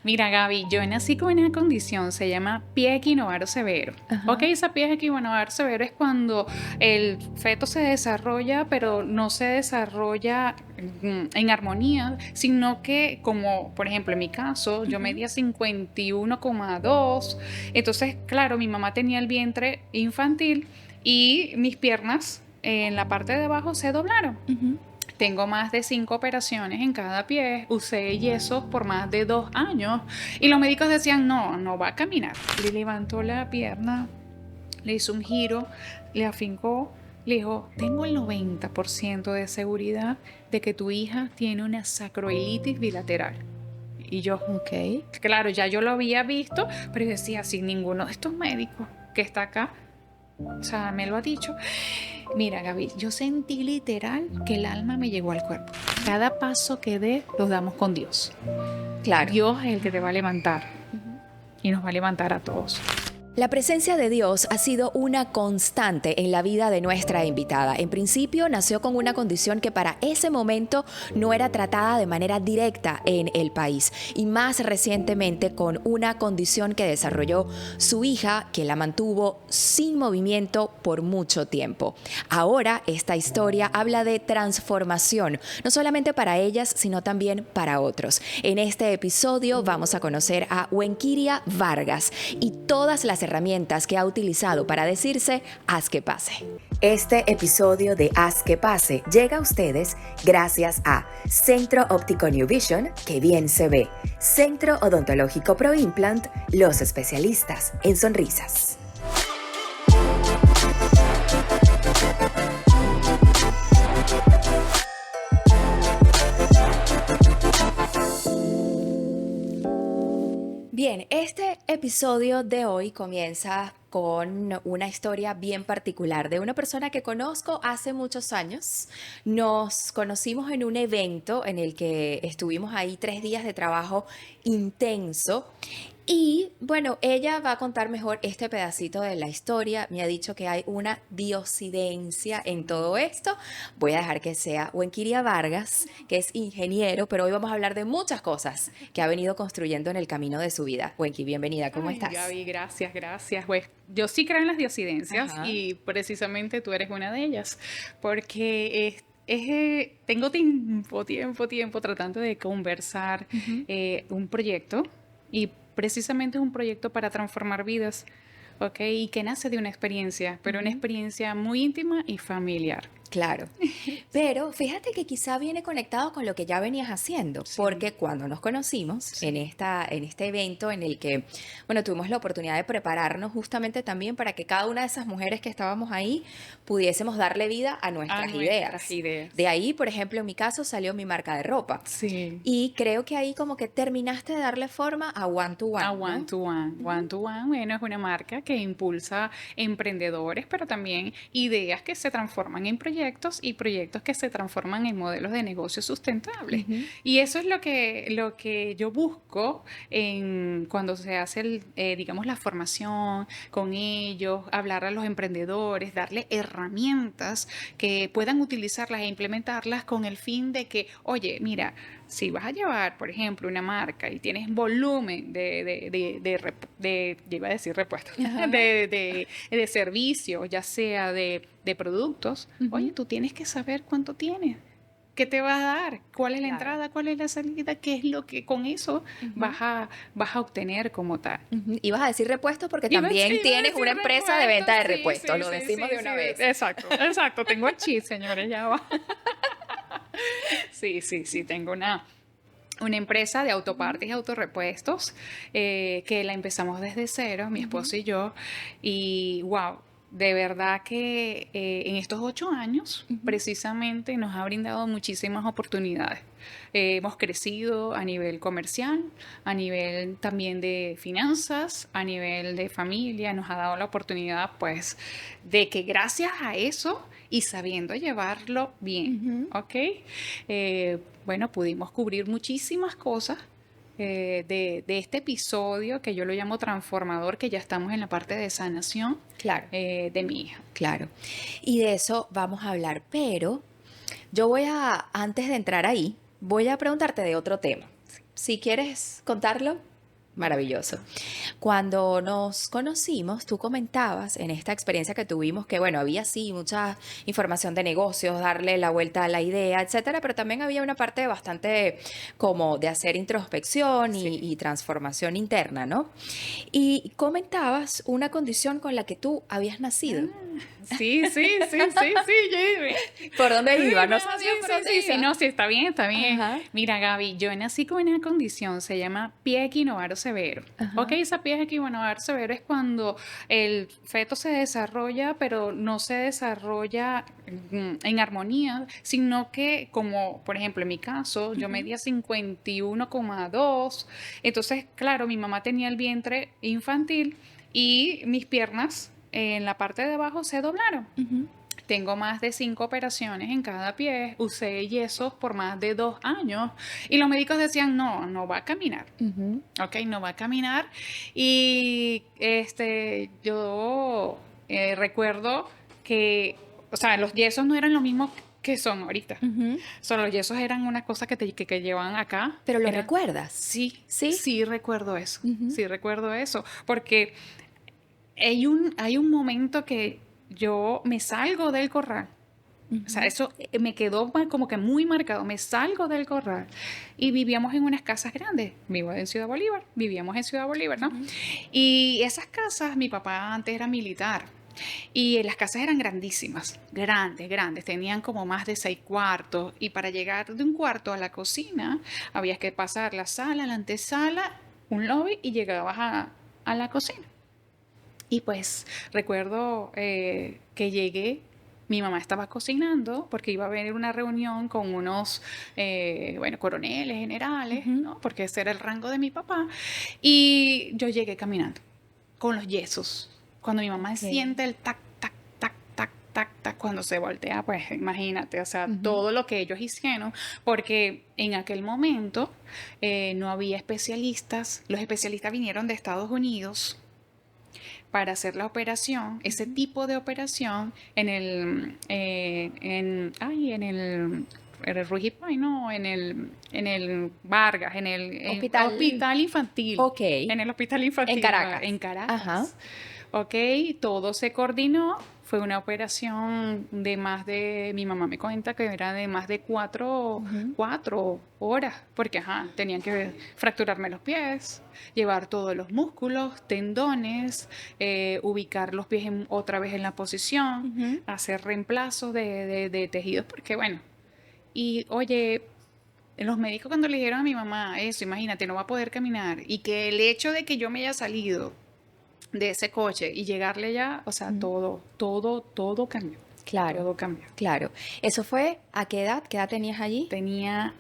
Mira, Gaby, yo nací con una condición, se llama pie equinovaro severo. Ajá. Ok, esa pie equinovaro severo es cuando el feto se desarrolla, pero no se desarrolla en armonía, sino que, como por ejemplo en mi caso, yo Ujú. medía 51,2. Entonces, claro, mi mamá tenía el vientre infantil y mis piernas en la parte de abajo se doblaron. Ujú. Tengo más de 5 operaciones en cada pie, usé yesos por más de 2 años y los médicos decían, no, no va a caminar. Le levantó la pierna, le hizo un giro, le afincó, le dijo, tengo el 90% de seguridad de que tu hija tiene una sacroilitis bilateral. Y yo, Ok. claro, ya yo lo había visto, pero yo decía, sin ninguno de estos médicos que está acá, o sea, me lo ha dicho. Mira, Gaby, yo sentí literal que el alma me llegó al cuerpo. Cada paso que dé, los damos con Dios. Claro. Dios es el que te va a levantar y nos va a levantar a todos. La presencia de Dios ha sido una constante en la vida de nuestra invitada. En principio nació con una condición que para ese momento no era tratada de manera directa en el país y más recientemente con una condición que desarrolló su hija que la mantuvo sin movimiento por mucho tiempo. Ahora esta historia habla de transformación, no solamente para ellas sino también para otros. En este episodio vamos a conocer a Wenquiria Vargas y todas las herramientas que ha utilizado para decirse haz que pase. Este episodio de Haz que pase llega a ustedes gracias a Centro Óptico New Vision, que bien se ve, Centro Odontológico Pro Implant, los especialistas en sonrisas. Bien, este episodio de hoy comienza con una historia bien particular de una persona que conozco hace muchos años. Nos conocimos en un evento en el que estuvimos ahí 3 días de trabajo intenso. Y bueno, ella va a contar mejor este pedacito de la historia. Me ha dicho que hay una diosidencia en todo esto. Voy a dejar que sea Wenquiria Vargas, que es ingeniero, pero hoy vamos a hablar de muchas cosas que ha venido construyendo en el camino de su vida. Wenqui, bienvenida, ¿cómo Ay, estás? Gaby, gracias, gracias. Pues yo sí creo en las diosidencias Ajá. y precisamente tú eres una de ellas, porque tengo tiempo tratando de conversar Ujú. un proyecto y precisamente es un proyecto para transformar vidas, ¿ok? Y que nace de una experiencia, pero una Ujú. experiencia muy íntima y familiar. Claro, pero fíjate que quizá viene conectado con lo que ya venías haciendo, Sí, porque cuando nos conocimos sí. en este evento en el que, bueno, tuvimos la oportunidad de prepararnos justamente también para que cada una de esas mujeres que estábamos ahí pudiésemos darle vida a A nuestras nuestras ideas. De ideas. ahí, por ejemplo, en mi caso salió mi marca de ropa Sí. y creo que ahí como que terminaste de darle forma a One to A One, One ¿no? to One. One Ujú. to One, bueno, es una marca que impulsa emprendedores, pero también ideas que se transforman en proyectos y proyectos que se transforman en modelos de negocio sustentables. Ujú. Y eso es lo que yo busco cuando se hace, digamos, la formación con ellos, hablar a los emprendedores, darle herramientas que puedan utilizarlas e implementarlas con el fin de que, oye, mira, si vas a llevar, por ejemplo, una marca y tienes volumen yo iba a decir repuestos, Ajá. de servicios, ya sea de productos, oye, Ujú. tú tienes que saber cuánto tienes. ¿Qué te va a dar? ¿Cuál es la Claro. entrada? ¿Cuál es la salida? ¿Qué es lo que con eso Ujú. vas a obtener como tal? Ujú. Ibas a decir repuestos porque Iba a, también iba a tienes decir una empresa de venta repuestos, de sí, repuestos, sí, lo sí, decimos sí, de sí, una vez. exacto, exacto. Tengo el chip, señores, ya va. Sí, sí, sí, tengo una empresa de Ujú. autopartes y autorrepuestos que la empezamos desde cero, mi Ujú. esposo y yo. Y wow, de verdad que en estos 8 años Ujú. precisamente nos ha brindado muchísimas oportunidades. Hemos crecido a nivel comercial, a nivel también de finanzas, a nivel de familia. Nos ha dado la oportunidad pues de que gracias a eso y sabiendo llevarlo bien, Ujú. ¿ok? Bueno, pudimos cubrir muchísimas cosas de este episodio que yo lo llamo transformador, que ya estamos en la parte de sanación Claro, de mi hija. claro. Y de eso vamos a hablar, pero antes de entrar ahí, voy a preguntarte de otro tema. Si quieres contarlo, maravilloso. Cuando nos conocimos, tú comentabas en esta experiencia que tuvimos que, bueno, había sí mucha información de negocios, darle la vuelta a la idea, etcétera, pero también había una parte bastante como de hacer introspección Sí. y transformación interna, ¿no? Y comentabas una condición con la que tú habías nacido. Sí, sí, sí, sí, sí, Jamie. ¿Por dónde Sí, iba? no, No sabía sí, por sí, dónde sí, sí, iba. no, sí, está bien, está bien. Ajá, Mira, Gaby, yo nací con una condición, se llama pie equinovaro severo. Ok, ajá. esa pie equinovaro severo es cuando el feto se desarrolla, pero no se desarrolla en armonía, sino que, como por ejemplo en mi caso, yo medía 51,2, entonces, claro, mi mamá tenía el vientre infantil y mis piernas en la parte de abajo se doblaron. Ujú, Tengo más de 5 operaciones en cada pie, usé yesos por más de 2 años y los médicos decían, no, no va a caminar, ujú, ok, no va a caminar. Y yo recuerdo que, o sea, los yesos no eran lo mismo que son ahorita. ujú. Solo los yesos eran una cosa que llevaban acá. ¿Pero lo Era, recuerdas? sí, ¿Sí? Ujú, sí recuerdo eso, porque hay un momento que yo me salgo del corral. O sea, ujú. eso me quedó como que muy marcado. Me salgo del corral y vivíamos en unas casas grandes. Vivo en Ciudad Bolívar, vivíamos en Ciudad Bolívar, ¿no? Ujú. Y esas casas, mi papá antes era militar. Y las casas eran grandísimas, grandes, grandes. Tenían como más de 6 cuartos. Y para llegar de un cuarto a la cocina, había que pasar la sala, la antesala, un lobby y llegabas a la cocina. Y pues recuerdo que llegué, mi mamá estaba cocinando porque iba a haber una reunión con unos, bueno, coroneles, generales, Ujú. ¿no? Porque ese era el rango de mi papá. Y yo llegué caminando con los yesos. Cuando mi mamá Ok. siente el tac, tac, tac, tac, tac, tac, cuando se voltea, pues imagínate, o sea, Ujú. todo lo que ellos hicieron, porque en aquel momento no había especialistas, los especialistas vinieron de Estados Unidos para hacer la operación, ese Ujú. tipo de operación en el Rugipay, no, en el Vargas, en Hospital. hospital infantil, Ok. en el hospital En infantil en Caracas. Ajá. Caracas. Ok, todo se coordinó. Fue una operación de más de, mi mamá me cuenta que era de más de Ujú. 4 horas, porque ajá, tenían que fracturarme los pies, llevar todos los músculos, tendones, ubicar los pies otra vez en la posición, Ujú. hacer reemplazos de tejidos, porque bueno, y oye, los médicos cuando le dijeron a mi mamá eso, imagínate, no va a poder caminar, y que el hecho de que yo me haya salido de ese coche y llegarle ya, o sea, Ujú. todo, todo, todo cambió. Claro, Todo cambió. claro. ¿Eso fue a qué edad? ¿Qué edad tenías allí? Tenía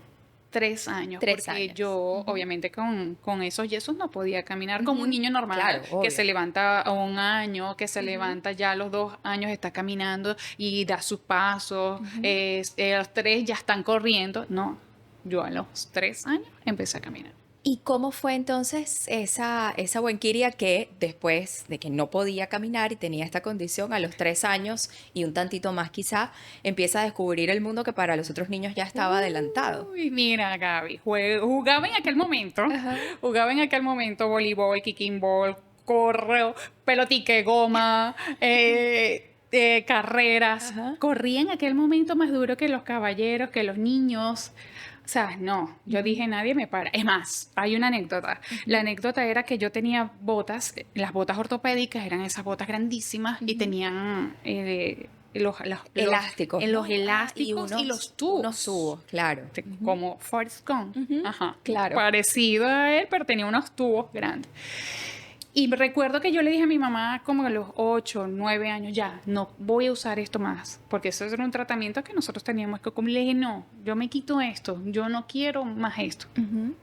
3 años, 3 años. porque yo Ujú. obviamente con esos yesos no podía caminar como un Ujú. niño normal, Claro, que se obvio. levanta a 1 año, que se Ujú. levanta ya a los 2 años, está caminando y da sus pasos, Ujú. a los 3 ya están corriendo. No, yo a los 3 años empecé a caminar. ¿Y cómo fue entonces esa Wenkiria que después de que no podía caminar y tenía esta condición a los 3 años y un tantito más quizá, empieza a descubrir el mundo que para los otros niños ya estaba adelantado? Uy, mira, Gaby, jugaba en aquel momento, Ajá. jugaba en aquel momento voleibol, kicking ball, correo, pelotique, goma, carreras. Ajá. Corría en aquel momento más duro que los caballeros, que los niños. O sea, no, yo Ujú, dije, nadie me para. Es más, hay una anécdota. La ujú, anécdota era que yo tenía botas, las botas ortopédicas eran esas botas grandísimas y ujú. tenían Elásticos, los ¿no? Ah, y elásticos y unos, los unos tubos tubos, claro. Ujú, como Forrest Gump. ujú. Ajá. Claro. Parecido a él, pero tenía unos tubos grandes. Y recuerdo que yo le dije a mi mamá como a los 8, 9 años, ya, no voy a usar esto más, porque eso era un tratamiento que nosotros teníamos que comer. Le dije, no, yo me quito esto, yo no quiero más esto. Ujú.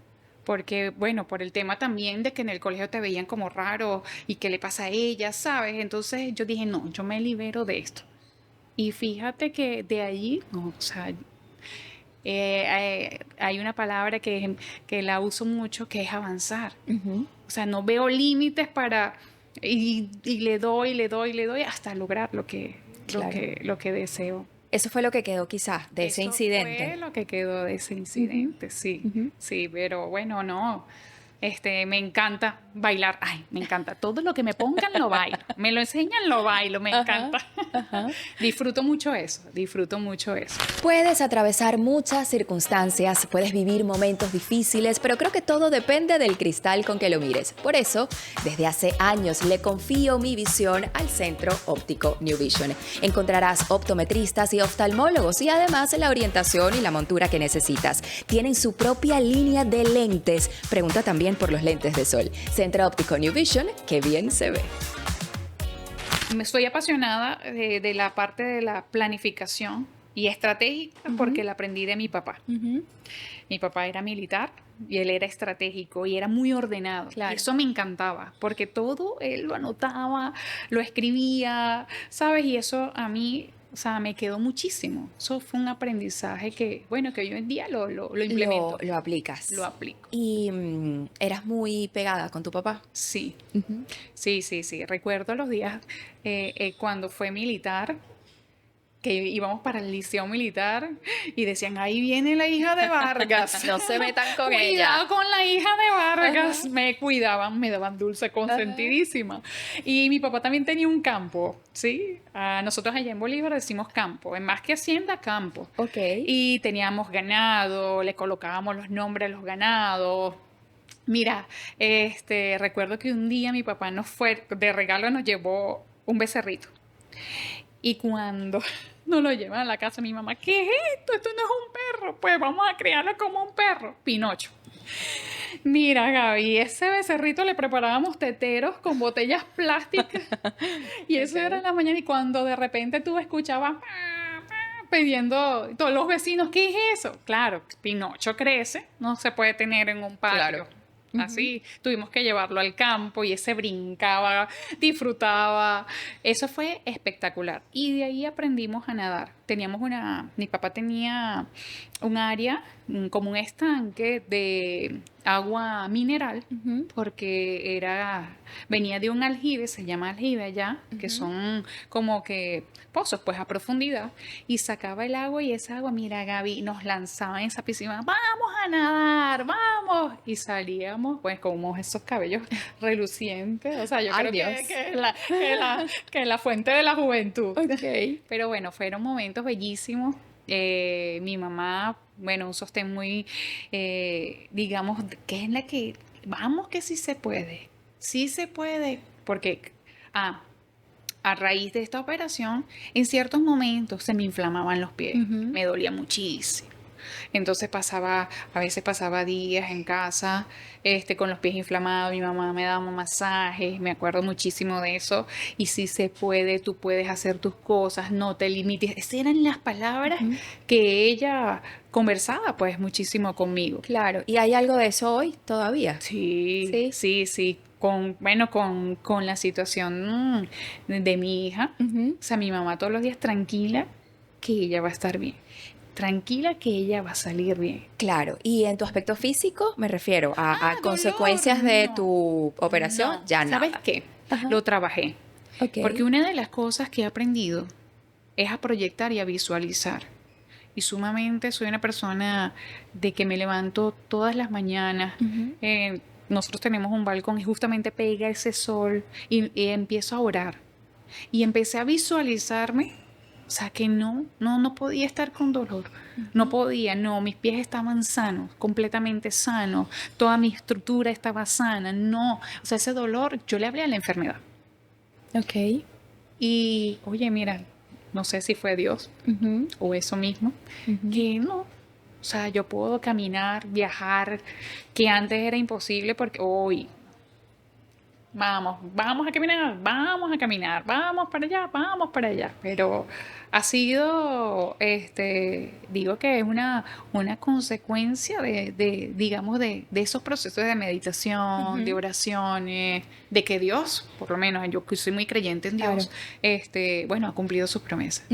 Porque, bueno, por el tema también de que en el colegio te veían como raro y qué le pasa a ella, ¿sabes? Entonces yo dije, no, yo me libero de esto. Y fíjate que de allí, no, o sea, hay una palabra que la uso mucho que es avanzar. Ujú. O sea, no veo límites para... Y le doy, le doy, le doy hasta lograr Claro. lo que deseo. Eso fue lo que quedó quizás de ese Eso incidente. fue lo que quedó de ese incidente, sí, Ujú. sí, pero bueno, no. Me encanta bailar. Ay, me encanta. Todo lo que me pongan lo bailo. Me lo enseñan, lo bailo. Me Ajá, encanta. ajá. Disfruto mucho eso. Disfruto mucho eso. Puedes atravesar muchas circunstancias, puedes vivir momentos difíciles, pero creo que todo depende del cristal con que lo mires. Por eso, desde hace años le confío mi visión al Centro Óptico New Vision. Encontrarás optometristas y oftalmólogos y además la orientación y la montura que necesitas. Tienen su propia línea de lentes. Pregunta también por los lentes de sol. Centro Óptico New Vision, qué bien se ve. Me Soy apasionada de la parte de la planificación y estratégica porque la aprendí de mi papá. Mi papá era militar y él era estratégico y era muy ordenado. Claro. Y eso me encantaba porque todo él lo anotaba, lo escribía, ¿sabes? Y eso a mí, o sea, me quedó muchísimo. Eso fue un aprendizaje que, bueno, que hoy en día lo implemento, Lo aplicas. lo aplico. Y eras muy pegada con tu papá. Sí, Ujú. sí, sí, sí. Recuerdo los días cuando fue militar, que íbamos para el liceo militar y decían, ahí viene la hija de Vargas. No se metan con ella. Cuidado con la hija de Vargas. Ajá. Me cuidaban, me daban dulce consentidísima. Y mi papá también tenía un campo, ¿sí? Nosotros allá en Bolívar decimos campo, en más que hacienda, campo. Ok. Y teníamos ganado, le colocábamos los nombres a los ganados. Mira, recuerdo que un día mi papá de regalo nos llevó un becerrito. Y cuando nos lo llevan a la casa, mi mamá, ¿qué es esto? Esto no es un perro. Pues vamos a criarlo como un perro. Pinocho. Mira, Gaby, ese becerrito le preparábamos teteros con botellas plásticas. Y eso era en la mañana. Y cuando de repente tú escuchabas pidiendo todos los vecinos, ¿qué es eso? Claro, Pinocho crece, no se puede tener en un patio. Claro. Así, tuvimos que llevarlo al campo y ese brincaba, disfrutaba. Eso fue espectacular. Y de ahí aprendimos a nadar. Mi papá tenía un área, como un estanque de agua mineral, porque venía de un aljibe, se llama aljibe allá, que son como que pozos, pues a profundidad, y sacaba el agua y esa agua, mira, Gaby, nos lanzaba en esa piscina, vamos a nadar, vamos, y salíamos, pues, con esos cabellos relucientes, o sea, yo Ay, creo Dios. que la fuente de la juventud. Ok. Pero bueno, fueron momentos bellísimos. Mi mamá, bueno, un sostén muy, digamos, que es la que, vamos que sí se puede, porque a raíz de esta operación, en ciertos momentos se me inflamaban los pies, me dolía muchísimo. Entonces a veces pasaba días en casa, con los pies inflamados, mi mamá me daba masajes, me acuerdo muchísimo de eso. Y si se puede, tú puedes hacer tus cosas, no te limites. Esas eran las palabras que ella conversaba pues muchísimo conmigo. Claro. ¿Y hay algo de eso hoy todavía? Sí, Sí. sí, sí. Con la situación de mi hija, o sea, mi mamá todos los días tranquila que ella va a estar bien. Tranquila que ella va a salir bien. Claro, y en tu aspecto físico me refiero a Dolor, consecuencias de no. tu operación, No, ya nada. ¿sabes qué? Ajá. Lo trabajé. Ok. Porque una de las cosas que he aprendido es a proyectar y a visualizar. Y sumamente soy una persona de que me levanto todas las mañanas. Nosotros tenemos un balcón y justamente pega ese sol y empiezo a orar. Y empecé a visualizarme. O sea, que no podía estar con dolor. No podía, no, mis pies estaban sanos, completamente sanos. Toda mi estructura estaba sana, no. O sea, ese dolor, yo le hablé a la enfermedad. Ok. Y, oye, mira, no sé si fue Dios o eso mismo, que no. O sea, yo puedo caminar, viajar, que antes era imposible porque hoy, vamos a caminar, vamos para allá. Pero ha sido, digo que es una consecuencia digamos, de esos procesos de meditación, de oraciones, de que Dios, por lo menos yo que soy muy creyente en Dios, bueno, ha cumplido sus promesas.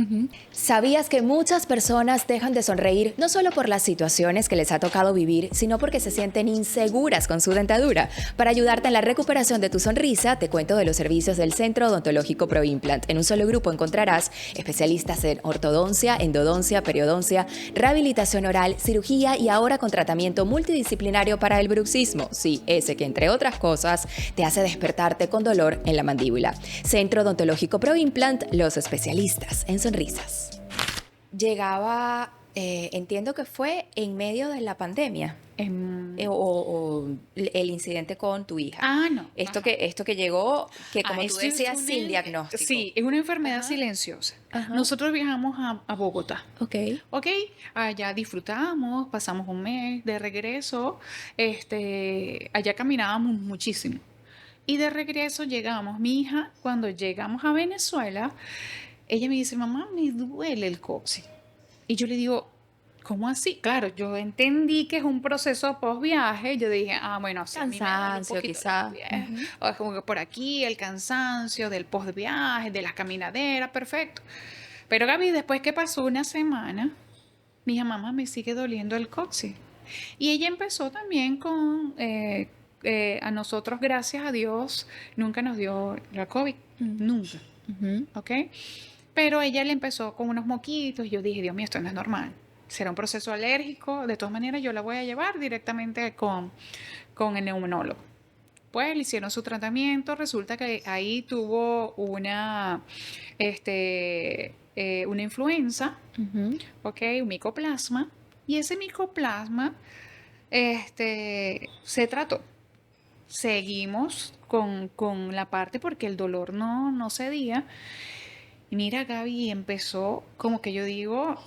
¿Sabías que muchas personas dejan de sonreír no solo por las situaciones que les ha tocado vivir, sino porque se sienten inseguras con su dentadura? Para ayudarte en la recuperación de tu sonrisa, te cuento de los servicios del Centro Odontológico ProImplant. En un solo grupo encontrarás especialistas especialistas en ortodoncia, endodoncia, periodoncia, rehabilitación oral, cirugía y ahora con tratamiento multidisciplinario para el bruxismo. Sí, ese que entre otras cosas te hace despertarte con dolor en la mandíbula. Centro Odontológico ProImplant, los especialistas en sonrisas. Llegaba, entiendo que fue en medio de la pandemia. O el incidente con tu hija. No. Esto que llegó, que como tú Esto decías, es sin diagnóstico. Sí, es una enfermedad Ajá. silenciosa. Ajá. Nosotros viajamos a Bogotá. Ok. Ok, allá disfrutamos, pasamos un mes de regreso, allá caminábamos muchísimo. Y de regreso llegamos, mi hija, cuando llegamos a Venezuela, ella me dice, mamá, me duele el coxis. Y yo le digo, ¿cómo así? Claro, yo entendí que es un proceso post viaje. Yo dije, bueno, sí, a mí me duele un Cansancio, poquito quizá. o es como que por aquí el cansancio del post viaje, de la caminadera, perfecto. Pero Gaby, después que pasó una semana, mi hija, mamá, me sigue doliendo el coxis. Y ella empezó también con, a nosotros, gracias a Dios, nunca nos dio la COVID, nunca, ¿ok? Pero ella le empezó con unos moquitos y yo dije, Dios mío, esto no es normal. Será un proceso alérgico, de todas maneras yo la voy a llevar directamente con el neumonólogo. Pues le hicieron su tratamiento, resulta que ahí tuvo una influenza, ¿ok? Un micoplasma, y ese micoplasma se trató. Seguimos con la parte porque el dolor no cedía. Y mira, Gaby, empezó como que yo digo,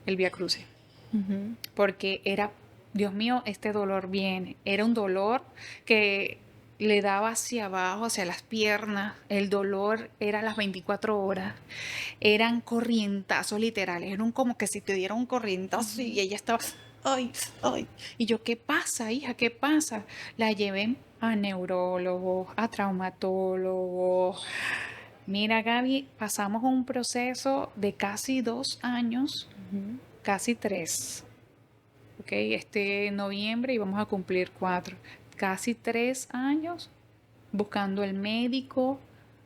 el Vía Crucis. Porque era, Dios mío, este dolor viene. Era un dolor que le daba hacia abajo, hacia las piernas. El dolor era las 24 horas. Eran corrientazos literales. Eran como que si te diera un corrientazo y ella estaba, ay, ay. Y yo, ¿qué pasa, hija? ¿Qué pasa? La llevé a neurólogos, a traumatólogos. Mira, Gaby, pasamos un proceso de casi 2 años, casi 3. Ok, este noviembre íbamos a cumplir 4. Casi 3 años buscando el médico,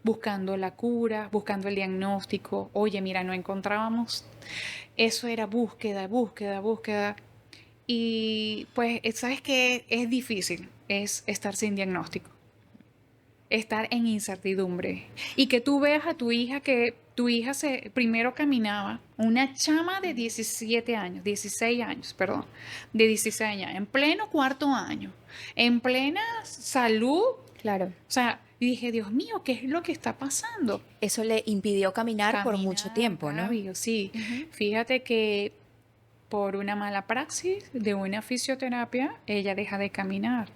buscando la cura, buscando el diagnóstico. Oye, mira, no encontrábamos. Eso era búsqueda, búsqueda, búsqueda. Y pues, ¿sabes qué? Es difícil, es estar sin diagnóstico, estar en incertidumbre y que tú veas a tu hija que tu hija se primero caminaba, una chama de 17 años, 16 años, perdón, de 16 años, en pleno cuarto año, en plena salud. Claro. O sea, y dije, Dios mío, ¿qué es lo que está pasando? Eso le impidió caminar por mucho tiempo, ¿no? Gaby, sí. Fíjate que por una mala praxis de una fisioterapia, ella deja de caminar.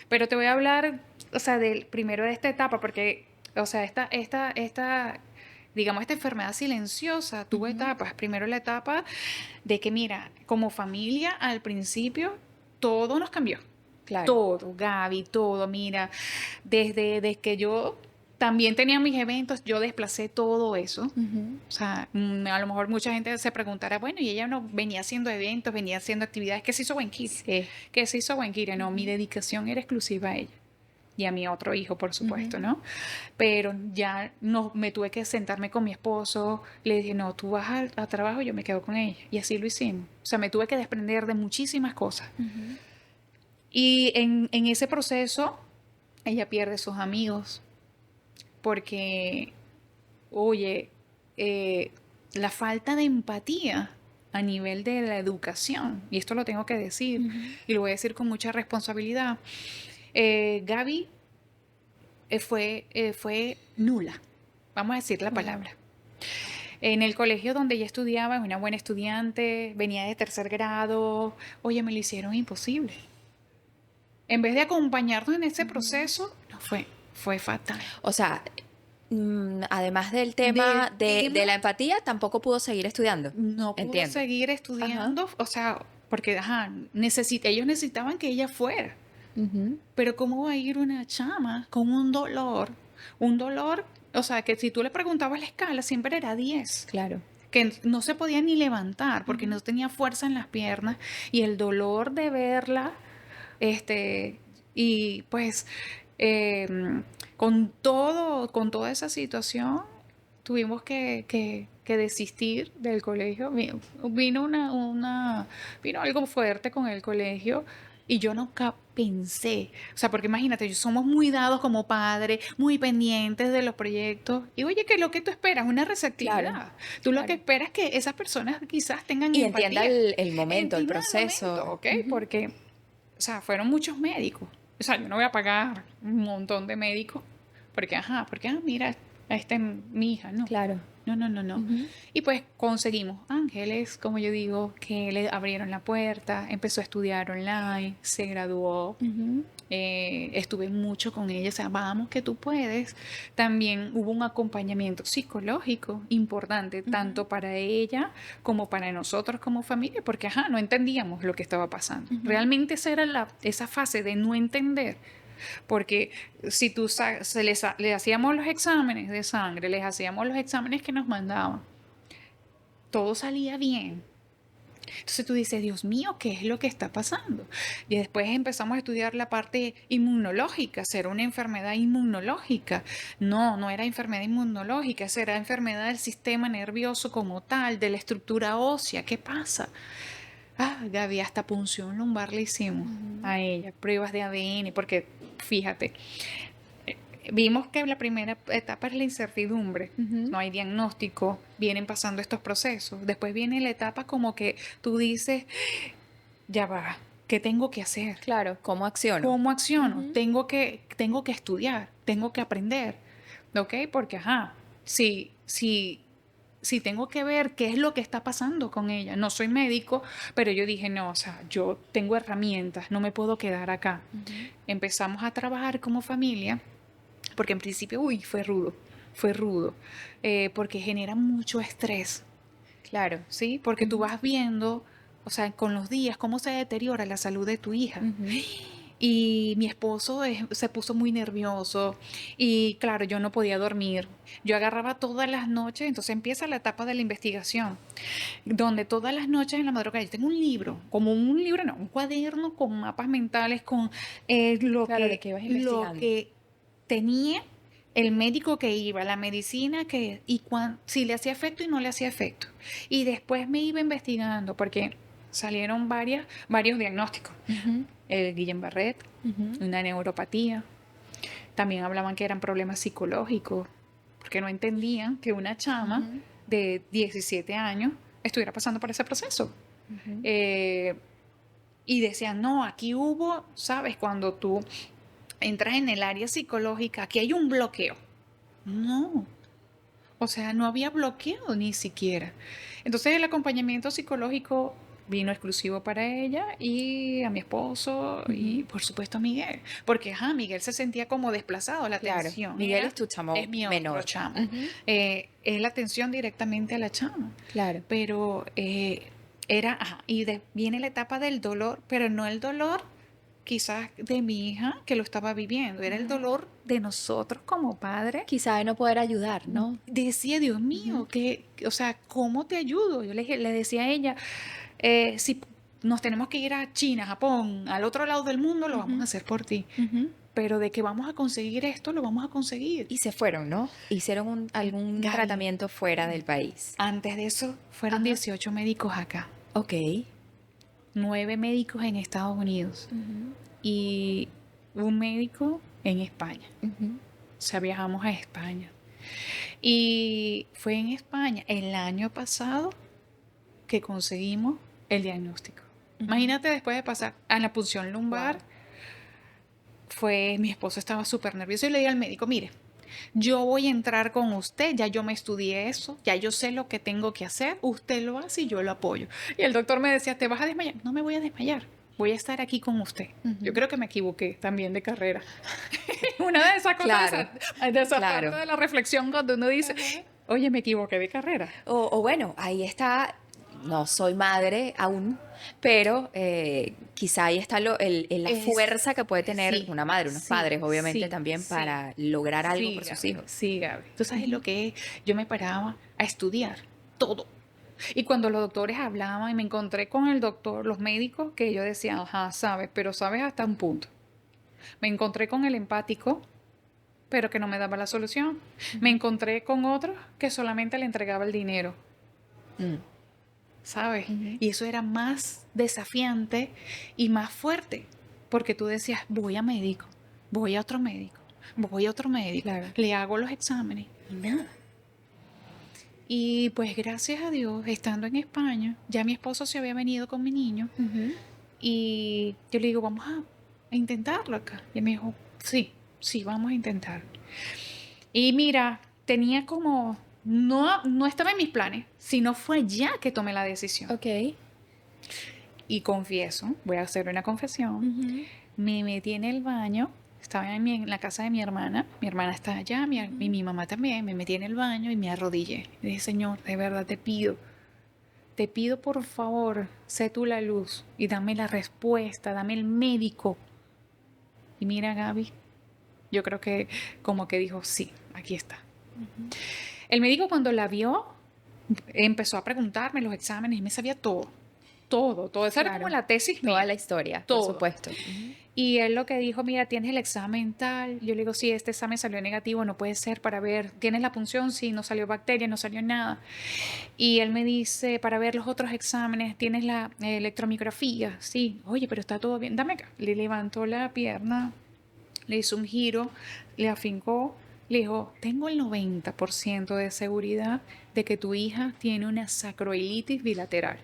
Pero te voy a hablar, o sea, primero de esta etapa, porque, o sea, digamos, esta enfermedad silenciosa tuvo etapas. Primero la etapa de que, mira, como familia, al principio, todo nos cambió. Claro. Todo, Gaby, todo, mira, desde que yo también tenía mis eventos, yo desplacé todo eso. O sea, a lo mejor mucha gente se preguntará, bueno, y ella no venía haciendo eventos, venía haciendo actividades, ¿qué se hizo Guenquire? Sí. ¿Qué se hizo Guenquire? No, mi dedicación era exclusiva a ella y a mi otro hijo, por supuesto, ¿no? Pero ya no, me tuve que sentarme con mi esposo, le dije, no, tú vas a trabajo, yo me quedo con ella. Y así lo hicimos. O sea, me tuve que desprender de muchísimas cosas. Y en ese proceso, ella pierde sus amigos, porque, oye, la falta de empatía a nivel de la educación, y esto lo tengo que decir, y lo voy a decir con mucha responsabilidad, Gaby fue nula, vamos a decir la palabra. En el colegio donde ella estudiaba, es una buena estudiante, venía de 3er grado, oye, me lo hicieron imposible. En vez de acompañarnos en ese proceso, no fue fatal. O sea, además del tema de la empatía, tampoco pudo seguir estudiando. No pudo seguir estudiando, o sea, porque ellos necesitaban que ella fuera. Pero ¿cómo va a ir una chama con un dolor, o sea, que si tú le preguntabas la escala, siempre era 10? Claro. Que no se podía ni levantar porque no tenía fuerza en las piernas y el dolor de verla, y pues con toda esa situación, tuvimos que desistir del colegio. Vino vino algo fuerte con el colegio y yo nunca pensé, o sea, porque imagínate, somos muy dados como padres, muy pendientes de los proyectos y oye, que lo que tú esperas, una Claro, receptividad. Tú lo que claro. esperas es que esas personas quizás tengan Y entienda empatía. el momento, el Entiendan el momento, proceso. ¿ok? Ujú. Porque, o sea, fueron muchos médicos. O sea, yo no voy a pagar un montón de médicos porque, mira, esta es mi hija, no. Claro. No, no, no, no. Ujú, Y pues conseguimos ángeles, como yo digo, que le abrieron la puerta, empezó a estudiar online, se graduó, ujú, estuve mucho con ella, o sea, vamos que tú puedes. También hubo un acompañamiento psicológico importante, ujú, tanto para ella como para nosotros como familia, porque, no entendíamos lo que estaba pasando. ujú. Realmente esa era esa fase de no entender, porque si le hacíamos los exámenes de sangre, les hacíamos los exámenes que nos mandaban, todo salía bien. Entonces tú dices, Dios mío, ¿qué es lo que está pasando? Y después empezamos a estudiar la parte inmunológica, ¿será una enfermedad inmunológica? No, no era enfermedad inmunológica, será enfermedad del sistema nervioso como tal, de la estructura ósea. ¿Qué pasa? Gaby, hasta punción lumbar le hicimos Ujú, a ella, pruebas de ADN, porque fíjate, vimos que la primera etapa es la incertidumbre, ujú. no hay diagnóstico, vienen pasando estos procesos. Después viene la etapa como que tú dices, ya va, ¿qué tengo que hacer? Claro, ¿cómo acciono? ¿Cómo acciono? Ujú, Tengo que estudiar, tengo que aprender, ¿ok? Porque, si tengo que ver qué es lo que está pasando con ella. No soy médico, pero yo dije, no, o sea, yo tengo herramientas, no me puedo quedar acá. ujú. Empezamos a trabajar como familia porque en principio, uy, fue rudo, porque genera mucho estrés, Claro. ¿sí? Porque tú Ujú, vas viendo, o sea, con los días, cómo se deteriora la salud de tu hija. ujú. Y mi esposo se puso muy nervioso y claro, yo no podía dormir. Yo agarraba todas las noches, entonces empieza la etapa de la investigación, donde todas las noches en la madrugada yo tengo un libro, como un libro, no, un cuaderno con mapas mentales, con Claro, de que ibas lo investigando. que tenía el médico que iba, la medicina si le hacía efecto y no le hacía efecto. Y después me iba investigando porque salieron varios diagnósticos. Ujú, El Guillain-Barré, ujú, una neuropatía. También hablaban que eran problemas psicológicos, porque no entendían que una chama ujú, de 17 años estuviera pasando por ese proceso. ujú. Eh, y decían, no, aquí hubo, ¿sabes? Cuando tú entras en el área psicológica, aquí hay un bloqueo. No, o sea, no había bloqueo ni siquiera. Entonces el acompañamiento psicológico vino exclusivo para ella y a mi esposo y Ujú. por supuesto a Miguel, porque Miguel se sentía como desplazado, la Claro. atención Miguel es tu es chamo mi otro menor. chamo. Ujú, Es la atención directamente a la chama, claro. pero viene la etapa del dolor, pero no el dolor quizás de mi hija que lo estaba viviendo, era el Ajá. dolor de nosotros como padres. Quizá de no poder ayudar, ¿no? Decía, Dios Ujú, mío, o sea, ¿cómo te ayudo? Le decía a ella, si nos tenemos que ir a China, Japón, al otro lado del mundo, lo vamos a ujú, hacer por ti. ujú. Pero de que vamos a conseguir esto, lo vamos a conseguir. Y se fueron, ¿no? Hicieron algún Gaby, tratamiento fuera del país. antes de eso fueron Ajá. 18 médicos acá, Ok. 9 médicos en Estados Unidos Ujú, y un médico en España. ujú, O sea, viajamos a España. Y fue en España el año pasado que conseguimos el diagnóstico. ujú. Imagínate después de pasar a la punción lumbar, Wow. mi esposo estaba súper nervioso y le dije al médico, mire, yo voy a entrar con usted, ya yo me estudié eso, ya yo sé lo que tengo que hacer, usted lo hace y yo lo apoyo. Y el doctor me decía, ¿te vas a desmayar? No me voy a desmayar, voy a estar aquí con usted. Yo Ujú. creo que me equivoqué también de carrera. Una de esas cosas, Claro, de esa parte claro. de la reflexión cuando uno dice, Ajá. oye, me equivoqué de carrera. O bueno, ahí está, no soy madre aún, pero quizá ahí está la Es, fuerza que puede tener sí, una madre, unos sí, padres, obviamente, sí, también sí, para lograr algo sí, por sus Gaby, hijos. sí, Gaby. Tú sabes lo Ujú, que es, yo me paraba a estudiar todo. Y cuando los doctores hablaban y me encontré con el doctor, los médicos, que yo decía, sabes, pero sabes hasta un punto. Me encontré con el empático, pero que no me daba la solución. Me encontré con otro que solamente le entregaba el dinero, Mm. ¿sabes? Ujú. Y eso era más desafiante y más fuerte, porque tú decías, voy a médico, voy a otro médico, voy a otro médico, Claro. le hago los exámenes y nada. Y pues gracias a Dios, estando en España, ya mi esposo se había venido con mi niño Ujú. y yo le digo, vamos a intentarlo acá. Y él me dijo, sí, sí, vamos a intentar. Y mira, tenía como, no estaba en mis planes, sino fue ya que tomé la decisión. Ok. Y confieso, voy a hacer una confesión, Ujú. me metí en el baño, estaba en la casa de mi hermana está allá, y mi mamá también, me metí en el baño y me arrodillé. Y dije, Señor, de verdad te pido por favor, sé tú la luz y dame la respuesta, dame el médico. Y mira, Gaby, yo creo que como que dijo, sí, aquí está. El médico cuando la vio empezó a preguntarme los exámenes y me sabía todo, todo, todo. Esa era como Claro. la tesis Toda mía, la historia, por todo. supuesto. Ujú. Y él lo que dijo, mira, tienes el examen tal. Yo le digo, sí, este examen salió negativo, no puede ser para ver. ¿Tienes la punción? Sí, no salió bacteria, no salió nada. Y él me dice, para ver los otros exámenes, ¿tienes la electromiografía? Sí. Oye, pero está todo bien. Dame acá. Le levantó la pierna, le hizo un giro, le afincó, le dijo, tengo el 90% de seguridad de que tu hija tiene una sacroilitis bilateral.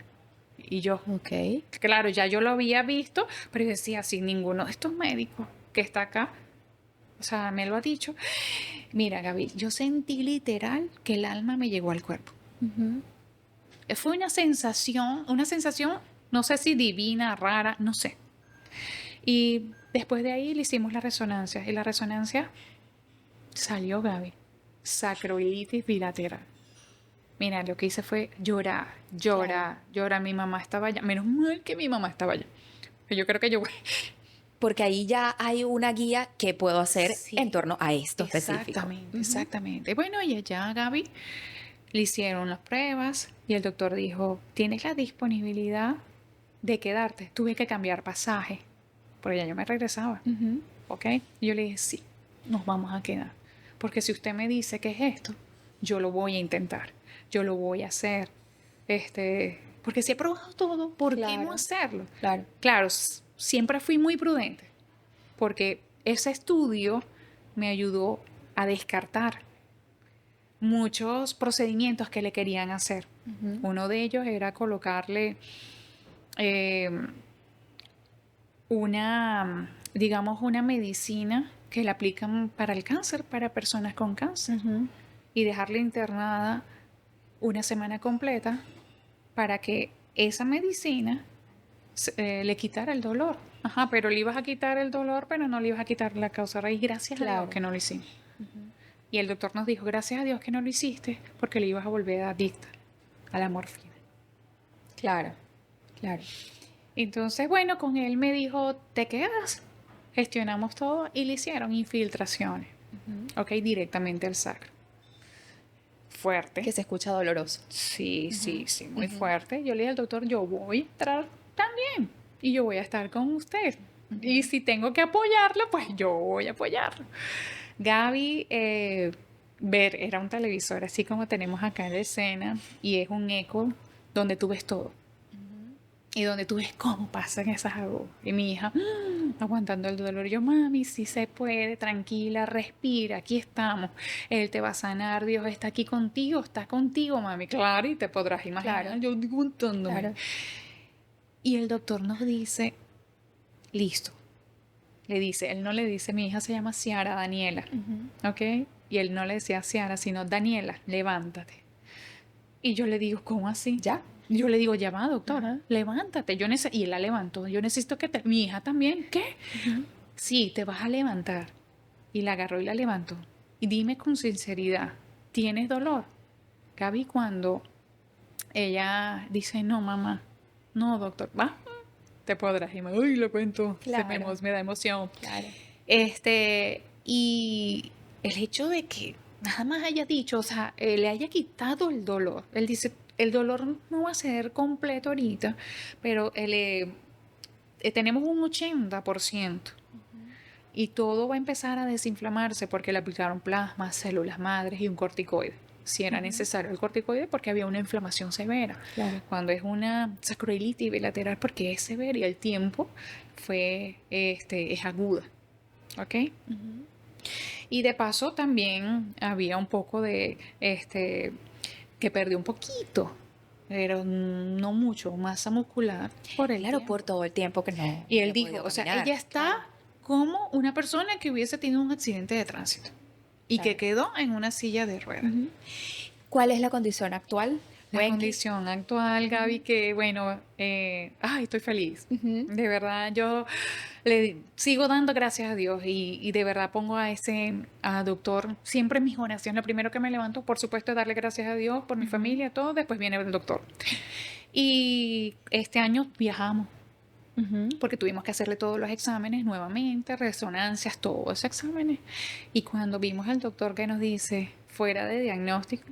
Y yo, Ok. claro, ya yo lo había visto, pero yo decía, si ninguno de estos médicos que está acá, o sea, me lo ha dicho. Mira, Gaby, yo sentí literal que el alma me llegó al cuerpo. Ujú. Fue una sensación, no sé si divina, rara, no sé. Y después de ahí le hicimos la resonancia, y la resonancia salió, Gaby, sacroilitis bilateral. Mira, lo que hice fue llorar, Claro. llorar, llorar. Mi mamá estaba allá. Menos mal que mi mamá estaba allá. Yo creo que yo Porque ahí ya hay una guía que puedo hacer en sí, torno a esto específico. exactamente, Ujú. exactamente. Bueno, y allá, Gaby, le hicieron las pruebas y el doctor dijo, ¿tienes la disponibilidad de quedarte? Tuve que cambiar pasaje, porque ya yo me regresaba, Ujú. ¿ok? Y yo le dije, sí, nos vamos a quedar. Porque si usted me dice que es esto, yo lo voy a intentar, yo lo voy a hacer. Porque si he probado todo, ¿por qué no Claro, hacerlo? claro. Claro, siempre fui muy prudente porque ese estudio me ayudó a descartar muchos procedimientos que le querían hacer. Ujú. Uno de ellos era colocarle eh, digamos, una medicina que le aplican para el cáncer, para personas con cáncer, Ujú. y dejarla internada una semana completa para que esa medicina le quitara el dolor. Ajá, pero le ibas a quitar el dolor, pero no le ibas a quitar la causa raíz. Gracias a Dios Claro. que no lo hicimos. Y el doctor nos dijo, gracias a Dios que no lo hiciste, porque le ibas a volver adicta a la morfina. Claro, claro. Entonces, bueno, con él me dijo, te quedas. Gestionamos todo y le hicieron infiltraciones, ok, directamente al sacro. Que Fuerte. se escucha doloroso. Sí, sí, Ujú. sí, muy Ujú. fuerte. Yo le dije al doctor, yo voy a entrar también y yo voy a estar con usted. Y si tengo que apoyarlo, pues yo voy a apoyarlo. Gaby, era un televisor así como tenemos acá en la escena y es un eco donde tú ves todo y donde tú ves cómo pasan esas agujas. Y mi hija aguantando el dolor. Yo, mami, si se puede, tranquila, respira, aquí estamos. Él te va a sanar, Dios está contigo, mami. Claro, y te podrás Claro, imaginar, yo aguantándome. claro. Y el doctor nos dice, listo. Le dice, él no le dice, mi hija se llama Ciara Daniela, Ujú. ¿ok? Y él no le decía Ciara, sino Daniela, levántate. Y yo le digo, ¿cómo así? ¿Ya? Yo le digo, ya va, doctor, Ajá. levántate. Y él la levantó. Yo necesito que te... Mi hija también, ¿qué? Ujú. Sí, te vas a levantar. Y la agarró y la levantó. Y dime con sinceridad, ¿tienes dolor? Gaby, cuando ella dice, no, mamá, no, doctor, va, te podrás. Y me, uy, lo cuento, Claro, me da emoción. claro. Y el hecho de que nada más haya dicho, o sea, le haya quitado el dolor. Él dice, el dolor no va a ser completo ahorita, pero tenemos un 80%. y todo va a empezar a desinflamarse porque le aplicaron plasma, células madres y un corticoide. Si era necesario el corticoide porque había una inflamación severa. Claro. Cuando es una sacroiliitis bilateral porque es severa y el tiempo es aguda. ¿Ok? Y de paso también había un poco de que perdió un poquito, pero no mucho, masa muscular por el Claro, tiempo. por todo el tiempo que no Y él había dijo, podido o sea, caminar. ella está como una persona que hubiese tenido un accidente de tránsito y que quedó en una silla de ruedas. ¿Cuál es la condición actual? La Wendy? condición actual, Gaby, que bueno, estoy feliz. De verdad, yo le sigo dando gracias a Dios y de verdad pongo a doctor siempre en mis oraciones. Lo primero que me levanto, por supuesto, es darle gracias a Dios por mi familia, todo, después viene el doctor. Y este año viajamos porque tuvimos que hacerle todos los exámenes nuevamente, resonancias, todos esos exámenes. Y cuando vimos al doctor que nos dice, fuera de diagnóstico,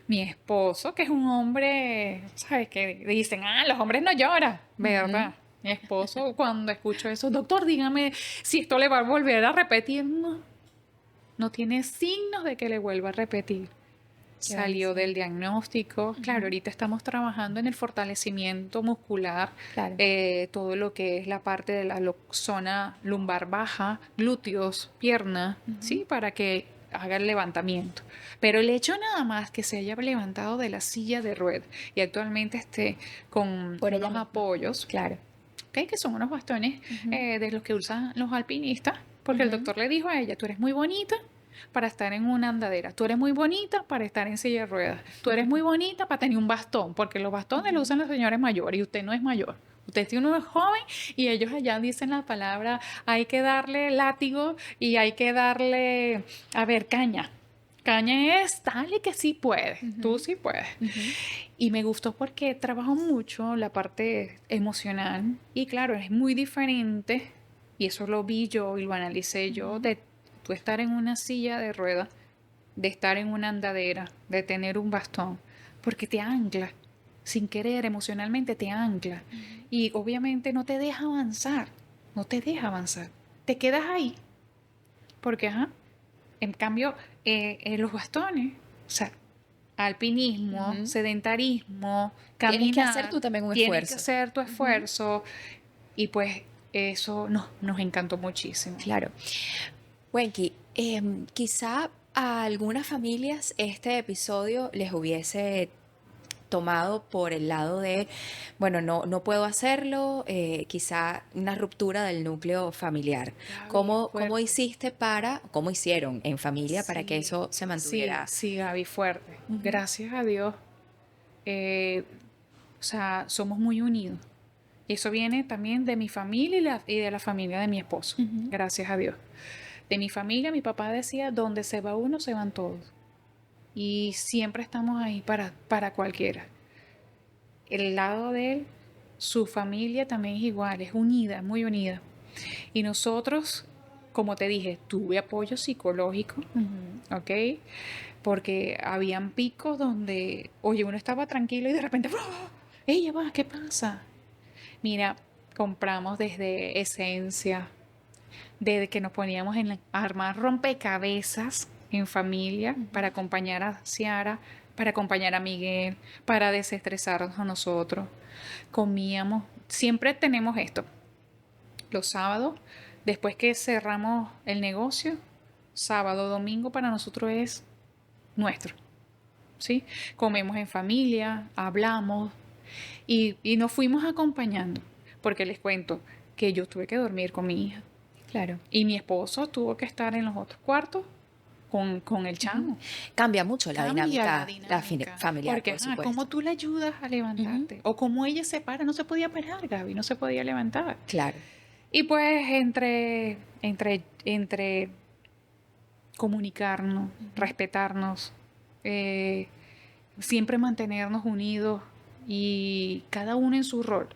mi esposo, que es un hombre, ¿sabes? Que dicen, los hombres no lloran, ¿verdad? Mi esposo, cuando escucho eso, doctor, dígame si esto le va a volver a repetir. No, no tiene signos de que le vuelva a repetir. Salió del diagnóstico. Claro, ahorita estamos trabajando en el fortalecimiento muscular, Claro. todo lo que es la parte de la zona lumbar baja, glúteos, pierna, ¿sí? Para que haga el levantamiento. Pero el hecho nada más que se haya levantado de la silla de ruedas y actualmente esté con Por ella unos misma. apoyos, Claro. ¿ok? Que son unos bastones de los que usan los alpinistas, porque el doctor le dijo a ella, tú eres muy bonita para estar en una andadera, tú eres muy bonita para estar en silla de ruedas, tú eres muy bonita para tener un bastón, porque los bastones los usan los señores mayores y usted no es mayor. Usted tiene uno es joven y ellos allá dicen la palabra, hay que darle látigo y hay que darle, a ver, caña. Caña es, dale que sí puedes, tú sí puedes. Y me gustó porque trabajo mucho la parte emocional y claro, es muy diferente y eso lo vi yo y lo analicé yo de tú estar en una silla de ruedas, de estar en una andadera, de tener un bastón, porque te ancla, sin querer, emocionalmente te ancla y obviamente no te deja avanzar, no te deja avanzar, te quedas ahí, porque en cambio los bastones, o sea, alpinismo, sedentarismo, Tienes que caminar, hacer tú también un tienes que esfuerzo. hacer tu esfuerzo y pues eso nos encantó muchísimo. Claro. Wenky, quizá a algunas familias este episodio les hubiese tomado por el lado de, bueno, no puedo hacerlo, quizá una ruptura del núcleo familiar. Gaby, ¿Cómo fuerte. cómo hicieron en familia para que Sí, eso se mantuviera? sí, Gaby, fuerte. Gracias a Dios, eh, o sea, somos muy unidos. Y eso viene también de mi familia y de la familia de mi esposo. Gracias a Dios. De mi familia, mi papá decía, donde se va uno, se van todos. Y siempre estamos ahí para cualquiera. El lado de él, su familia también es igual, es unida, muy unida. Y nosotros, como te dije, tuve apoyo psicológico, ¿ok? Porque habían picos donde, oye, uno estaba tranquilo y de repente, ¡oh! ¡Ella va! ¿Qué pasa? Mira, compramos desde esencia, desde que nos poníamos armar rompecabezas en familia para acompañar a Ciara, para acompañar a Miguel, para desestresarnos a nosotros. Comíamos, siempre tenemos esto. Los sábados, después que cerramos el negocio, sábado, domingo para nosotros es nuestro. ¿Sí? Comemos en familia, hablamos y nos fuimos acompañando. Porque les cuento que yo tuve que dormir con mi hija. Claro. Y mi esposo tuvo que estar en los otros cuartos con el chamo. Cambia mucho la Cambia dinámica, familiar, Porque, por supuesto. ¿cómo tú le ayudas a levantarte? O cómo ella se para, no se podía parar, Gaby, no se podía levantar. Claro. Y pues entre comunicarnos, respetarnos, siempre mantenernos unidos y cada uno en su rol.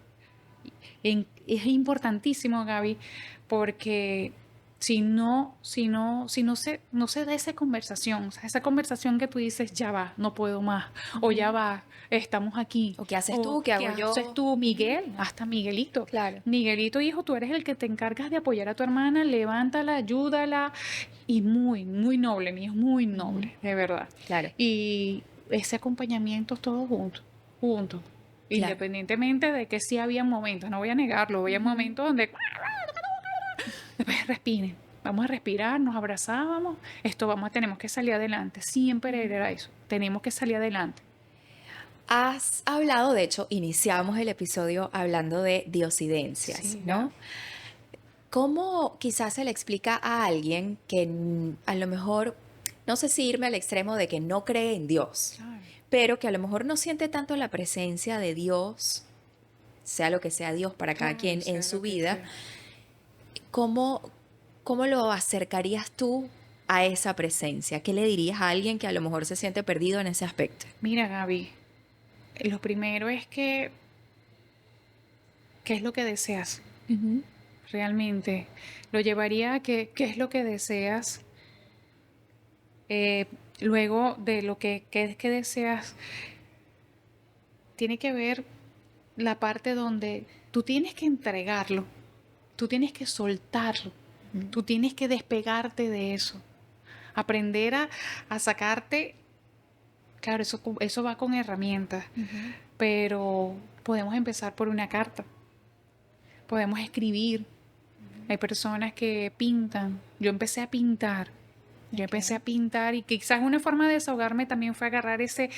Es importantísimo, Gaby, porque Si no se da esa conversación, o sea, esa conversación que tú dices, ya va, no puedo más, o ya va, estamos aquí, ¿O qué haces o tú? ¿Qué qué hago haces yo? tú, Miguel, hasta Miguelito. Claro. Miguelito, hijo, tú eres el que te encargas de apoyar a tu hermana, levántala, ayúdala, y muy, muy noble, mi hijo, muy Ujú. noble, de verdad. Claro, Y ese acompañamiento todos juntos, juntos. claro. Independientemente de que sí había momentos, no voy a negarlo, había Ujú. momentos donde después respiren, vamos a respirar, nos abrazábamos, tenemos que salir adelante, siempre era eso, tenemos que salir adelante. Has hablado, de hecho, iniciamos el episodio hablando de diosidencias, Sí, ¿no? ¿Cómo quizás se le explica a alguien que a lo mejor, no sé si irme al extremo de que no cree en Dios, claro, pero que a lo mejor no siente tanto la presencia de Dios, sea lo que sea Dios para cada claro, quien en sea su lo que vida? sea. ¿Cómo, cómo lo acercarías tú a esa presencia? ¿Qué le dirías a alguien que a lo mejor se siente perdido en ese aspecto? Mira, Gaby, lo primero es que, ¿qué es lo que deseas? Ujú. Realmente, lo llevaría a que, ¿qué es lo que deseas? Eh, Luego de lo que deseas, tiene que ver la parte donde tú tienes que entregarlo, tú tienes que soltarlo, tú tienes que despegarte de eso, aprender a sacarte, claro, eso va con herramientas, Ujú. pero podemos empezar por una carta, podemos escribir. Hay personas que pintan, yo empecé a pintar. Yo empecé a Ok. pintar y quizás una forma de desahogarme también fue agarrar ese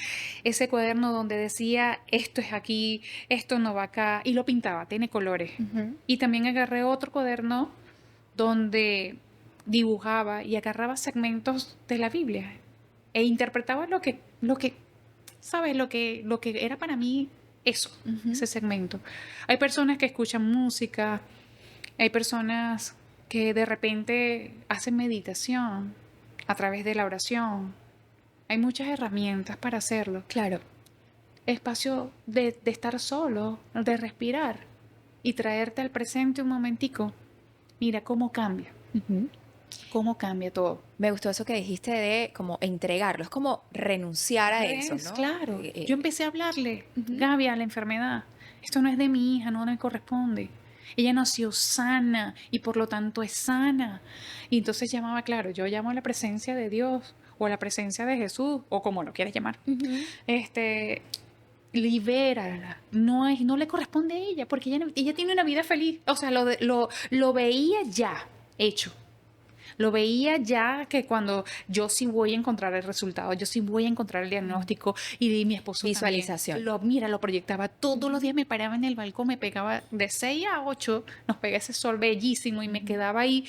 cuaderno donde decía, esto es aquí, esto no va acá, y lo pintaba, tiene colores. Ujú. Y también agarré otro cuaderno donde dibujaba y agarraba segmentos de la Biblia e interpretaba ¿sabes? Lo que era para mí eso, Ujú. ese segmento. Hay personas que escuchan música, hay personas que de repente hacen meditación a través de la oración. Hay muchas herramientas para hacerlo. Claro. Espacio de estar solo, de respirar y traerte al presente un momentico. Mira Ujú. cómo cambia todo. Me gustó eso que dijiste de como entregarlo, es como renunciar a eso, ¿no? Claro. Yo empecé a hablarle, Gaby, a la enfermedad. Esto no es de mi hija, no me corresponde. Ella nació sana y por lo tanto es sana. Y entonces llamaba, claro, yo llamo a la presencia de Dios o a la presencia de Jesús o como lo quieras llamar. Ujú. Este, libérala. No le corresponde a ella porque ella tiene una vida feliz. O sea, lo veía ya hecho. Lo veía ya que cuando yo sí voy a encontrar el resultado, yo sí voy a encontrar el diagnóstico y mi esposo también. Visualización. Lo proyectaba todos los días, me paraba en el balcón, me pegaba de 6 a 8, nos pegaba ese sol bellísimo y me quedaba ahí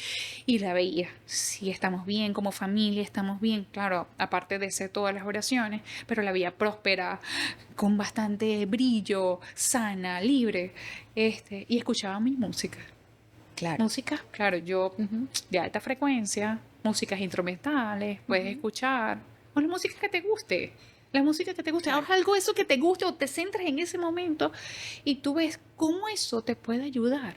y la veía. Sí, estamos bien, como familia estamos bien, claro, aparte de hacer todas las oraciones, pero la veía próspera, con bastante brillo, sana, libre, y escuchaba mi música. Claro. Música, claro, yo Ujú. de alta frecuencia, músicas instrumentales, puedes escuchar, o la música que te guste, la música que te guste, Claro. haz algo eso que te guste o te centres en ese momento y tú ves cómo eso te puede ayudar.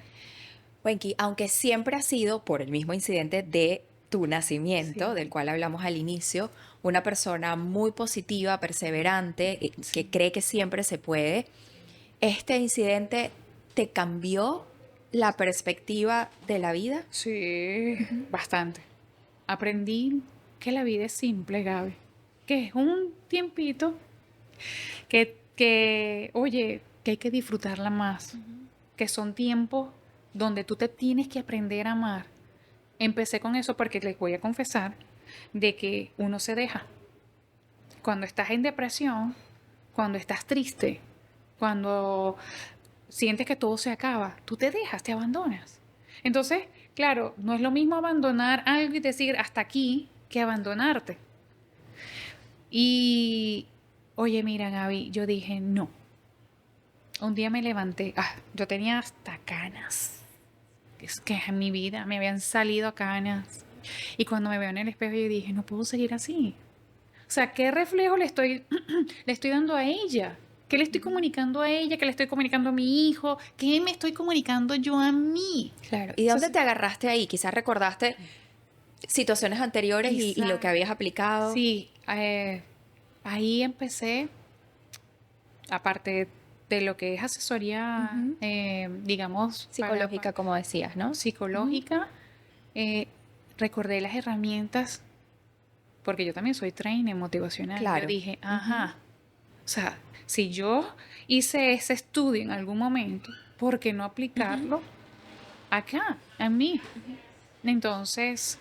Wenky, aunque siempre ha sido por el mismo incidente de tu nacimiento, del Sí, cual hablamos al inicio, una persona muy positiva, perseverante, que sí, cree que siempre se puede, ¿este incidente te cambió la perspectiva de la vida? sí, Ujú. bastante. Aprendí que la vida es simple, Gaby, que es un tiempito oye, que hay que disfrutarla más, que son tiempos donde tú te tienes que aprender a amar. Empecé con eso porque les voy a confesar de que uno se deja. Cuando estás en depresión, cuando estás triste, cuando sientes que todo se acaba, tú te dejas, te abandonas. Entonces, claro, no es lo mismo abandonar algo y decir hasta aquí que abandonarte. Y, oye, mira, Gaby, yo dije no. Un día me levanté, yo tenía hasta canas. Es que en mi vida me habían salido canas. Y cuando me veo en el espejo, yo dije, no puedo seguir así. O sea, ¿qué reflejo le estoy, le estoy dando a ella? ¿Qué le estoy comunicando a ella? ¿Qué le estoy comunicando a mi hijo? ¿Qué me estoy comunicando yo a mí? Claro. ¿Y de dónde te agarraste ahí? Quizás recordaste situaciones anteriores y lo que habías aplicado. Sí, ahí empecé, aparte de lo que es asesoría, digamos, Psicológica, como decías, ¿no? psicológica, recordé las herramientas, porque yo también soy trainer motivacional. Claro. Yo dije, ajá, o sea, si yo hice ese estudio en algún momento, ¿por qué no aplicarlo acá, a mí? Entonces,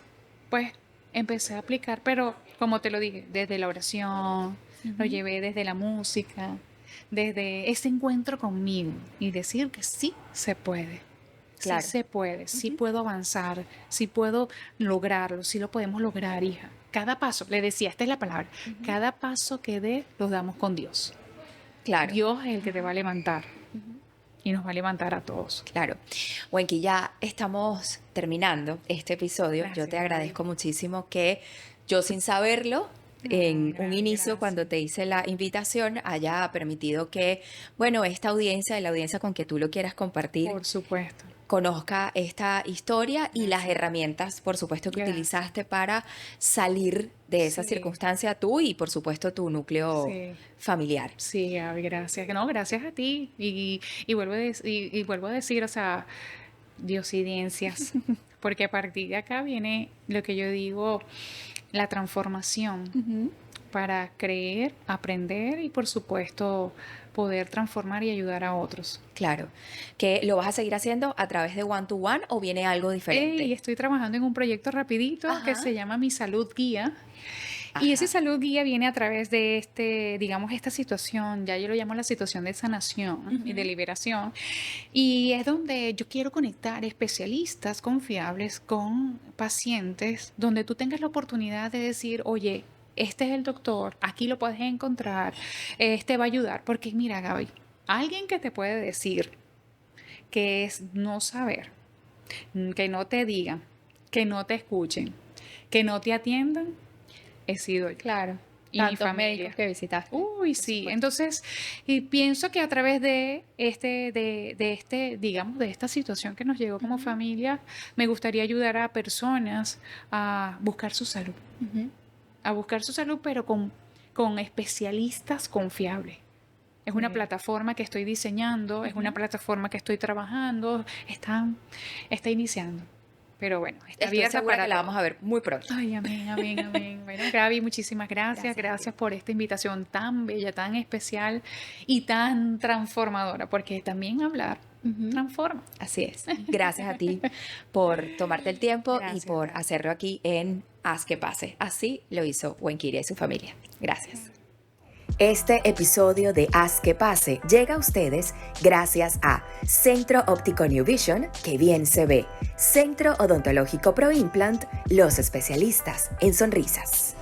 pues empecé a aplicar, pero como te lo dije, desde la oración, lo llevé desde la música, desde ese encuentro conmigo y decir que sí se puede. Claro. Sí se puede, sí puedo avanzar, sí puedo lograrlo, sí lo podemos lograr, hija. Cada paso, le decía, esta es la palabra, cada paso que dé, lo damos con Dios. Claro. Dios es el que te va a levantar y nos va a levantar a todos. Claro. Wenky, ya estamos terminando este episodio. Gracias, Yo te Gaby. agradezco muchísimo que yo, sin saberlo, en un inicio, gracias. cuando te hice la invitación, haya permitido que, bueno, esta audiencia, la audiencia con que tú lo quieras compartir, Por supuesto. conozca esta historia y las herramientas, por supuesto, que Gracias. utilizaste para salir de esa Sí. circunstancia tú y, por supuesto, tu núcleo Sí. familiar. Sí, Gaby, gracias. No, gracias a ti. Y vuelvo a decir, o sea, diosidencias, porque a partir de acá viene lo que yo digo, la transformación para creer, aprender y, por supuesto, poder transformar y ayudar a otros. Claro. ¿Que lo vas a seguir haciendo a través de One to One o viene algo diferente? Y estoy trabajando en un proyecto rapidito que Ajá. se llama Mi Salud Guía. Y ese Ajá. salud guía viene a través de digamos, esta situación, ya yo lo llamo la situación de sanación y de liberación. Y es donde yo quiero conectar especialistas confiables con pacientes, donde tú tengas la oportunidad de decir, oye, este es el doctor, aquí lo puedes encontrar, este va a ayudar. Porque mira, Gaby, alguien que te puede decir que es no saber, que no te digan, que no te escuchen, que no te atiendan, he sido yo. Claro. Y mi Tantos familia. médicos que visitaste. Uy, sí. Entonces, y pienso que a través de digamos, de esta situación que nos llegó como familia, me gustaría ayudar a personas a buscar su salud. A buscar su salud, pero con especialistas confiables. Es una plataforma que estoy diseñando, es una plataforma que estoy trabajando, está iniciando. Pero bueno, está Estoy abierta segura para que la todos. vamos a ver muy pronto. Ay, amén, amén, amén. Bueno, Gaby, muchísimas gracias. Gracias por esta invitación tan bella, tan especial y tan transformadora, porque también hablar transforma. Así es. Gracias a ti por tomarte el tiempo Gracias, y por Gaby. hacerlo aquí en Haz que Pase. Así lo hizo Wenkiria y su familia. Gracias. Este episodio de Haz que Pase llega a ustedes gracias a Centro Óptico New Vision, que bien se ve. Centro Odontológico Pro Implant, los especialistas en sonrisas.